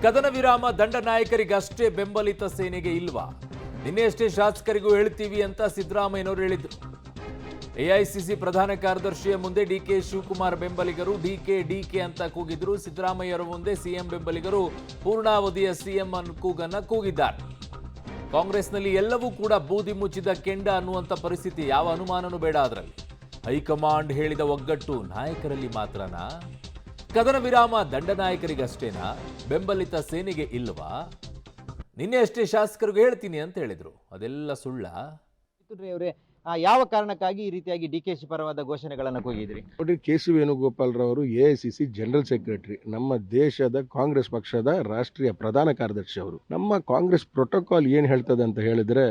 ಕದನ ವಿರಾಮ ದಂಡ ನಾಯಕರಿಗಷ್ಟೇ ಬೆಂಬಲಿತ ಸೇನೆಗೆ ಇಲ್ವಾ? ನಿನ್ನೆಯಷ್ಟೇ ಶಾಸಕರಿಗೂ ಹೇಳ್ತೀವಿ ಅಂತ ಸಿದ್ದರಾಮಯ್ಯನವರು ಹೇಳಿದ್ರು. ಎಐಸಿಸಿ ಪ್ರಧಾನ ಕಾರ್ಯದರ್ಶಿಯ ಮುಂದೆ ಡಿಕೆ ಶಿವಕುಮಾರ್ ಬೆಂಬಲಿಗರು ಡಿಕೆ ಅಂತ ಕೂಗಿದ್ರು. ಸಿದ್ದರಾಮಯ್ಯರ ಮುಂದೆ ಸಿಎಂ ಬೆಂಬಲಿಗರು ಪೂರ್ಣಾವಧಿಯ ಸಿಎಂ ಕೂಗನ್ನ ಕೂಗಿದ್ದಾರೆ. ಕಾಂಗ್ರೆಸ್ನಲ್ಲಿ ಎಲ್ಲವೂ ಕೂಡ ಬೂದಿ ಮುಚ್ಚಿದ ಕೆಂಡ ಅನ್ನುವಂಥ ಪರಿಸ್ಥಿತಿ, ಯಾವ ಅನುಮಾನನೂ ಬೇಡ. ಅದರಲ್ಲಿ ಹೈಕಮಾಂಡ್ ಹೇಳಿದ ಒಗ್ಗಟ್ಟು ನಾಯಕರಲ್ಲಿ ಮಾತ್ರನಾ? ಕದನ ವಿರಾಮ ದಂಡ ನಾಯಕರಿಗಷ್ಟೇನಾ? ಬೆಂಬಲಿತ ಸೇನೆಗೆ ಇಲ್ವಾ? ನಿನ್ನೆ ಅಷ್ಟೇ ಶಾಸಕರಿಗೆ ಹೇಳ್ತೀನಿ ಅಂತ ಹೇಳಿದ್ರು. ಅದೆಲ್ಲ ಸುಳ್ಳ? ಅವರೇ ಯಾವ ಕಾರಣಕ್ಕಾಗಿ ಈ ರೀತಿಯಾಗಿ ಡಿಕೆಶಿ ಪರವಾದ ಘೋಷಣೆಗಳನ್ನು ಕೂಗಿದ್ರಿ? ನೋಡಿ, ಕೆ.ಸಿ. ವೇಣುಗೋಪಾಲ್ ರವರು ಎಐಸಿಸಿ ಜನರಲ್ ಸೆಕ್ರೆಟರಿ, ನಮ್ಮ ದೇಶದ ಕಾಂಗ್ರೆಸ್ ಪಕ್ಷದ ರಾಷ್ಟ್ರೀಯ ಪ್ರಧಾನ ಕಾರ್ಯದರ್ಶಿ ಅವರು. ನಮ್ಮ ಕಾಂಗ್ರೆಸ್ ಪ್ರೋಟೋಕಾಲ್ ಏನು ಹೇಳ್ತದೆ ಅಂತ ಹೇಳಿದ್ರೆ,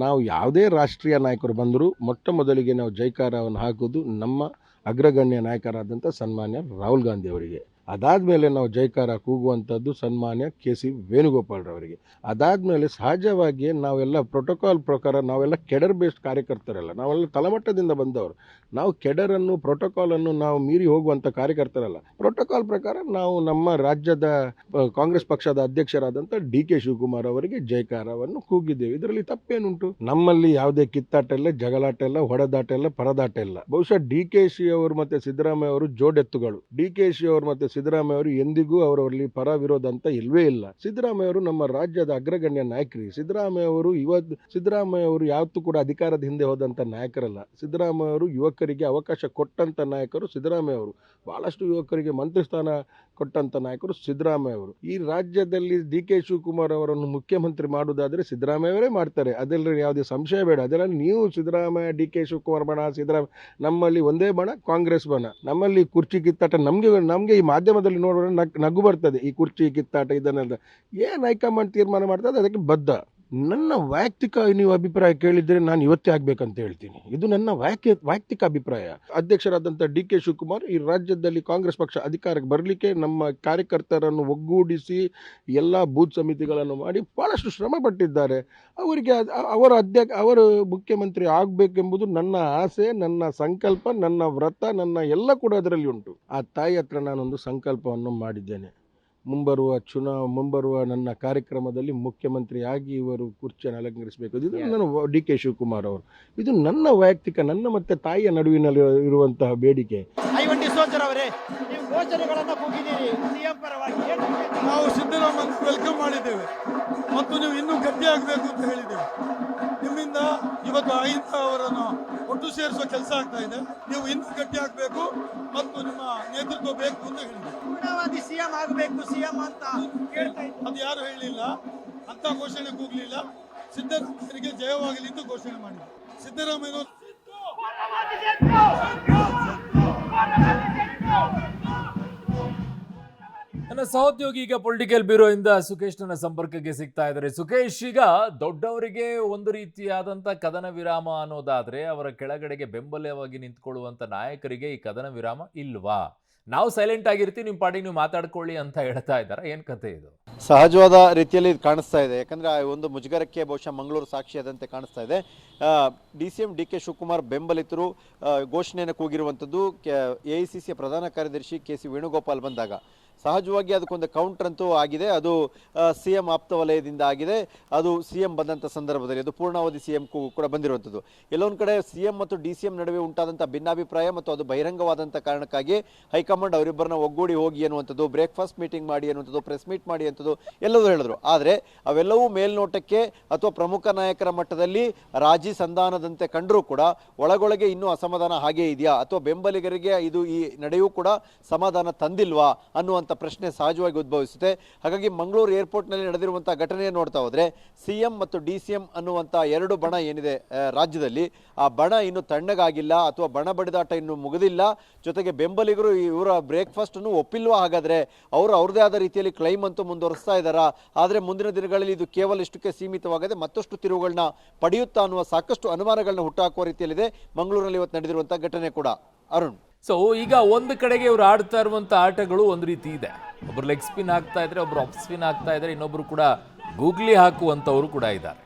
ನಾವು ಯಾವುದೇ ರಾಷ್ಟ್ರೀಯ ನಾಯಕರು ಬಂದರೂ ಮೊಟ್ಟ ಮೊದಲಿಗೆ ನಾವು ಜೈಕಾರವನ್ನು ಹಾಕೋದು ನಮ್ಮ ಅಗ್ರಗಣ್ಯ ನಾಯಕರಾದಂಥ ಸನ್ಮಾನ್ಯ ರಾಹುಲ್ ಗಾಂಧಿ ಅವರಿಗೆ. ಅದಾದಮೇಲೆ ನಾವು ಜೈಕಾರ ಕೂಗುವಂಥದ್ದು ಸನ್ಮಾನ್ಯ ಕೆ.ಸಿ. ವೇಣುಗೋಪಾಲ್ ರವರಿಗೆ. ಅದಾದಮೇಲೆ ಸಹಜವಾಗಿ ನಾವೆಲ್ಲ ಪ್ರೋಟೋಕಾಲ್ ಪ್ರಕಾರ ನಾವೆಲ್ಲ ಕೆಡರ್ ಬೇಸ್ಡ್ ಕಾರ್ಯಕರ್ತರಲ್ಲ, ನಾವೆಲ್ಲ ತಳಮಟ್ಟದಿಂದ ಬಂದವರು. ನಾವು ಕೆಡರನ್ನು ಪ್ರೋಟೋಕಾಲನ್ನು ನಾವು ಮೀರಿ ಹೋಗುವಂಥ ಕಾರ್ಯಕರ್ತರಲ್ಲ. ಪ್ರೋಟೋಕಾಲ್ ಪ್ರಕಾರ ನಾವು ನಮ್ಮ ರಾಜ್ಯದ ಕಾಂಗ್ರೆಸ್ ಪಕ್ಷದ ಅಧ್ಯಕ್ಷರಾದಂಥ ಡಿ.ಕೆ. ಶಿವಕುಮಾರ್ ಅವರಿಗೆ ಜೈಕಾರವನ್ನು ಕೂಗಿದ್ದೇವೆ. ಇದರಲ್ಲಿ ತಪ್ಪೇನುಂಟು? ನಮ್ಮಲ್ಲಿ ಯಾವುದೇ ಕಿತ್ತಾಟ ಇಲ್ಲ, ಜಗಳಾಟ ಇಲ್ಲ, ಹೊಡೆದಾಟ ಇಲ್ಲ, ಪರದಾಟ ಇಲ್ಲ. ಬಹುಶಃ ಡಿ.ಕೆ.ಶಿ ಅವರು ಮತ್ತು ಸಿದ್ದರಾಮಯ್ಯ ಅವರು ಜೋಡೆತ್ತುಗಳು. ಡಿ.ಕೆ.ಶಿ ಅವರು ಮತ್ತು ಸಿದ್ದರಾಮಯ್ಯ ಅವರು ಎಂದಿಗೂ ಅವರಲ್ಲಿ ಪರ ವಿರೋಧ ಅಂತ ಇಲ್ವೇ ಇಲ್ಲ. ಸಿದ್ದರಾಮಯ್ಯ ಅವರು ನಮ್ಮ ರಾಜ್ಯದ ಅಗ್ರಗಣ್ಯ ನಾಯಕರು. ಸಿದ್ದರಾಮಯ್ಯ ಅವರು ಯಾವತ್ತೂ ಕೂಡ ಅಧಿಕಾರದ ಹಿಂದೆ ಹೋದಂಥ ನಾಯಕರಲ್ಲ. ಸಿದ್ದರಾಮಯ್ಯ ಅವರು ಯುವಕರಿಗೆ ಅವಕಾಶ ಕೊಟ್ಟಂತ ನಾಯಕರು ಸಿದ್ದರಾಮಯ್ಯ ಅವರು. ಬಹಳಷ್ಟು ಯುವಕರಿಗೆ ಮಂತ್ರಿ ಸ್ಥಾನ ಕೊಟ್ಟಂತ ನಾಯಕರು ಸಿದ್ದರಾಮಯ್ಯ ಅವರು. ಈ ರಾಜ್ಯದಲ್ಲಿ ಡಿ.ಕೆ. ಶಿವಕುಮಾರ್ ಅವರನ್ನು ಮುಖ್ಯಮಂತ್ರಿ ಮಾಡುವುದಾದ್ರೆ ಸಿದ್ದರಾಮಯ್ಯ ಅವರೇ ಮಾಡ್ತಾರೆ. ಅದರಲ್ಲಿ ಯಾವುದೇ ಸಂಶಯ ಬೇಡ. ಅದರಲ್ಲಿ ನೀವು ಸಿದ್ದರಾಮಯ್ಯ, ಡಿ.ಕೆ. ಶಿವಕುಮಾರ್ ಬಣ, ಸಿದ್ದರಾಮಯ್ಯ, ನಮ್ಮಲ್ಲಿ ಒಂದೇ ಬಣ, ಕಾಂಗ್ರೆಸ್ ಬಣ. ನಮ್ಮಲ್ಲಿ ಕುರ್ಚಿ ಕಿತ್ತಾಟ ನಮಗೆ ಈ ಮಾಧ್ಯಮದಲ್ಲಿ ನೋಡಿದ್ರೆ ನಗು ಬರ್ತದೆ. ಈ ಕುರ್ಚಿ ಕಿತ್ತಾಟ ಇದನ್ನೆಲ್ಲ ಏನು ಹೈಕಮಾಂಡ್ ತೀರ್ಮಾನ ಮಾಡ್ತದೆ ಅದಕ್ಕೆ ಬದ್ಧ. ನನ್ನ ವೈಯಕ್ತಿಕ ನೀವು ಅಭಿಪ್ರಾಯ ಕೇಳಿದರೆ ನಾನು ಇವತ್ತೇ ಆಗಬೇಕಂತ ಹೇಳ್ತೀನಿ. ಇದು ನನ್ನ ವೈಯಕ್ತಿಕ ಅಭಿಪ್ರಾಯ. ಅಧ್ಯಕ್ಷರಾದಂಥ ಡಿ.ಕೆ. ಶಿವಕುಮಾರ್ ಈ ರಾಜ್ಯದಲ್ಲಿ ಕಾಂಗ್ರೆಸ್ ಪಕ್ಷ ಅಧಿಕಾರಕ್ಕೆ ಬರಲಿಕ್ಕೆ ನಮ್ಮ ಕಾರ್ಯಕರ್ತರನ್ನು ಒಗ್ಗೂಡಿಸಿ ಎಲ್ಲ ಬೂತ್ ಸಮಿತಿಗಳನ್ನು ಮಾಡಿ ಭಾಳಷ್ಟು ಶ್ರಮ ಪಟ್ಟಿದ್ದಾರೆ. ಅವರಿಗೆ ಅವರು ಮುಖ್ಯಮಂತ್ರಿ ಆಗಬೇಕೆಂಬುದು ನನ್ನ ಆಸೆ, ನನ್ನ ಸಂಕಲ್ಪ, ನನ್ನ ವ್ರತ, ನನ್ನ ಎಲ್ಲ ಕೂಡ ಅದರಲ್ಲಿ ಉಂಟು. ಆ ತಾಯಿ ಹತ್ರ ನಾನೊಂದು ಸಂಕಲ್ಪವನ್ನು ಮಾಡಿದ್ದೇನೆ. ಮುಂಬರುವ ನನ್ನ ಕಾರ್ಯಕ್ರಮದಲ್ಲಿ ಮುಖ್ಯಮಂತ್ರಿ ಆಗಿ ಇವರು ಕುರ್ಚಿಯನ್ನು ಅಲಂಕರಿಸಬೇಕು. ಇದು ನನ್ನ ಡಿ.ಕೆ. ಶಿವಕುಮಾರ್ ಅವರು. ಇದು ನನ್ನ ವೈಯಕ್ತಿಕ, ನನ್ನ ಮತ್ತೆ ತಾಯಿಯ ನಡುವಿನಲ್ಲಿ ಇರುವಂತಹ ಬೇಡಿಕೆ. ನಾವು ಸಿದ್ದರಾಮಯ್ಯ ವೆಲ್ಕಮ್ ಮಾಡಿದ್ದೇವೆ ಮತ್ತು ನೀವು ಇನ್ನೂ ಗಟ್ಟಿ ಆಗಬೇಕು ಅಂತ ಹೇಳಿದ್ದೇವೆ. ನಿಮ್ಮಿಂದ ಇವತ್ತು ಅಹಿಂದ ಅವರನ್ನು ಒಟ್ಟು ಸೇರಿಸುವ ಕೆಲಸ ಆಗ್ತಾ ಇದೆ. ನೀವು ಇನ್ನೂ ಗಟ್ಟಿ ಆಗಬೇಕು ಮತ್ತು ನಿಮ್ಮ ನೇತೃತ್ವ ಬೇಕು ಅಂತ ಹೇಳಿದೆ. ಪೂರ್ಣಾವಧಿ ಸಿಎಂ ಆಗಬೇಕು ಸಿಎಂ ಅಂತ ಹೇಳ್ತಾ ಇದ್ದಾರೆ. ಅದು ಯಾರು ಹೇಳಲಿಲ್ಲ, ಅಂತ ಘೋಷಣೆ ಕೂಗಲಿಲ್ಲ. ಸಿದ್ದರಾಮಯ್ಯರಿಗೆ ಜಯವಾಗಲಿ ಅಂತ ಘೋಷಣೆ ಮಾಡಿದ್ರು. ಸಿದ್ದರಾಮಯ್ಯ ನನ್ನ ಸಹೋದ್ಯೋಗಿ ಈಗ ಪೊಲಿಟಿಕಲ್ ಬ್ಯೂರೋ ಇಂದ ಸುಖೇಶ್ ನನ್ನ ಸಂಪರ್ಕಕ್ಕೆ ಸಿಗ್ತಾ ಇದ್ದಾರೆ. ಸುಖೇಶ್, ಈಗ ದೊಡ್ಡವರಿಗೆ ಒಂದು ರೀತಿಯಾದಂಥ ಕದನ ವಿರಾಮ ಅನ್ನೋದಾದ್ರೆ ಅವರ ಕೆಳಗಡೆಗೆ ಬೆಂಬಲವಾಗಿ ನಿಂತ್ಕೊಳ್ಳುವಂಥ ನಾಯಕರಿಗೆ ಈ ಕದನ ವಿರಾಮ ಇಲ್ವಾ? ನಾವು ಸೈಲೆಂಟ್ ಆಗಿರ್ತೀವಿ, ನಿಮ್ಮ ಪಾಡಿಗೆ ನೀವು ಮಾತಾಡ್ಕೊಳ್ಳಿ ಅಂತ ಹೇಳ್ತಾ ಇದ್ದಾರೆ. ಏನು ಕತೆ ಇದು? ಸಹಜವಾದ ರೀತಿಯಲ್ಲಿ ಕಾಣಿಸ್ತಾ ಇದೆ. ಯಾಕಂದರೆ ಆ ಒಂದು ಮುಜುಗರಕ್ಕೆ ಬಹುಶಃ ಮಂಗಳೂರು ಸಾಕ್ಷಿಯಾದಂತೆ ಕಾಣಿಸ್ತಾ ಇದೆ. ಡಿ.ಸಿ.ಎಂ ಡಿ.ಕೆ. ಶಿವಕುಮಾರ್ ಬೆಂಬಲಿತರು ಘೋಷಣೆಯನ್ನು ಕೂಗಿರುವಂಥದ್ದು ಎಐಸಿಸಿಯ ಪ್ರಧಾನ ಕಾರ್ಯದರ್ಶಿ ಕೆ.ಸಿ. ವೇಣುಗೋಪಾಲ್ ಬಂದಾಗ ಸಹಜವಾಗಿ ಅದಕ್ಕೊಂದು ಕೌಂಟರ್ ಅಂತೂ ಆಗಿದೆ. ಅದು ಸಿಎಂ ಆಪ್ತ ವಲಯದಿಂದ ಆಗಿದೆ. ಅದು ಸಿಎಂ ಬಂದಂಥ ಸಂದರ್ಭದಲ್ಲಿ ಅದು ಪೂರ್ಣಾವಧಿ ಸಿಎಂ ಕೂಡ ಬಂದಿರುವಂಥದ್ದು. ಎಲ್ಲೊಂದು ಕಡೆ ಸಿಎಂ ಮತ್ತು ಡಿ.ಸಿ.ಎಂ ನಡುವೆ ಉಂಟಾದಂಥ ಭಿನ್ನಾಭಿಪ್ರಾಯ ಮತ್ತು ಅದು ಬಹಿರಂಗವಾದಂಥ ಕಾರಣಕ್ಕಾಗಿ ಹೈಕಮಾಂಡ್ ಅವರಿಬ್ಬರನ್ನ ಒಗ್ಗೂಡಿ ಹೋಗಿ ಅನ್ನುವಂಥದ್ದು, ಬ್ರೇಕ್ಫಾಸ್ಟ್ ಮೀಟಿಂಗ್ ಮಾಡಿ ಅನ್ನುವಂಥದ್ದು, ಪ್ರೆಸ್ ಮೀಟ್ ಮಾಡಿ ಅಂಥದ್ದು ಎಲ್ಲವೂ ಹೇಳಿದ್ರು. ಆದರೆ ಅವೆಲ್ಲವೂ ಮೇಲ್ನೋಟಕ್ಕೆ ಅಥವಾ ಪ್ರಮುಖ ನಾಯಕರ ಮಟ್ಟದಲ್ಲಿ ರಾಜಿ ಸಂಧಾನದಂತೆ ಕಂಡರೂ ಕೂಡ ಒಳಗೊಳಗೆ ಇನ್ನೂ ಅಸಮಾಧಾನ ಹಾಗೇ ಇದೆಯಾ ಅಥವಾ ಬೆಂಬಲಿಗರಿಗೆ ಇದು ಈ ನಡೆಯೂ ಕೂಡ ಸಮಾಧಾನ ತಂದಿಲ್ವಾ ಅನ್ನುವಂಥ ಪ್ರಶ್ನೆ ಸಹಜವಾಗಿ ಉದ್ಭವಿಸುತ್ತೆ. ಹಾಗಾಗಿ ಮಂಗಳೂರು ಏರ್ಪೋರ್ಟ್ನಲ್ಲಿ ನಡೆದಿರುವಂತಹ ಘಟನೆಯನ್ನು ನೋಡ್ತಾ ಹೋದ್ರೆ ಸಿಎಂ ಮತ್ತು ಡಿ.ಸಿ.ಎಂ ಅನ್ನುವಂಥ ಎರಡು ಬಣ ಏನಿದೆ ರಾಜ್ಯದಲ್ಲಿ, ಆ ಬಣ ಇನ್ನು ತಣ್ಣಗಾಗಿಲ್ಲ ಅಥವಾ ಬಣ ಬಡಿದಾಟ ಇನ್ನು ಮುಗಿದಿಲ್ಲ. ಜೊತೆಗೆ ಬೆಂಬಲಿಗರು ಇವರ ಬ್ರೇಕ್ಫಾಸ್ಟ್ ಅನ್ನು ಒಪ್ಪಿಲ್ವಾ? ಹಾಗಾದ್ರೆ ಅವ್ರದೇ ಆದ ರೀತಿಯಲ್ಲಿ ಕ್ಲೈಮ್ ಅಂತೂ ಮುಂದುವರಿಸ್ತಾ ಇದ್ದಾರಾ? ಆದರೆ ಮುಂದಿನ ದಿನಗಳಲ್ಲಿ ಇದು ಕೇವಲ ಇಷ್ಟಕ್ಕೆ ಸೀಮಿತವಾಗದೆ ಮತ್ತಷ್ಟು ತಿರುವುಗಳನ್ನ ಪಡೆಯುತ್ತಾ ಅನ್ನುವ ಸಾಕಷ್ಟು ಅನುಮಾನಗಳನ್ನ ಹುಟ್ಟುಹಾಕುವ ರೀತಿಯಲ್ಲಿದೆ ಮಂಗಳೂರಿನಲ್ಲಿ ಇವತ್ತು ನಡೆದಿರುವಂತಹ ಘಟನೆ ಕೂಡ. ಅರುಣ್, ಸೊ ಈಗ ಒಂದು ಕಡೆಗೆ ಇವ್ರು ಆಡ್ತಾ ಇರುವಂಥ ಆಟಗಳು ಒಂದು ರೀತಿ ಇದೆ. ಒಬ್ರು ಲೆಗ್ ಸ್ಪಿನ್ ಹಾಕ್ತಾ ಇದ್ರೆ, ಒಬ್ರು ಆಫ್ ಸ್ಪಿನ್ ಹಾಕ್ತಾ ಇದ್ರೆ, ಇನ್ನೊಬ್ರು ಕೂಡ ಗೂಗ್ಲಿ ಹಾಕುವಂಥವ್ರು ಕೂಡ ಇದ್ದಾರೆ.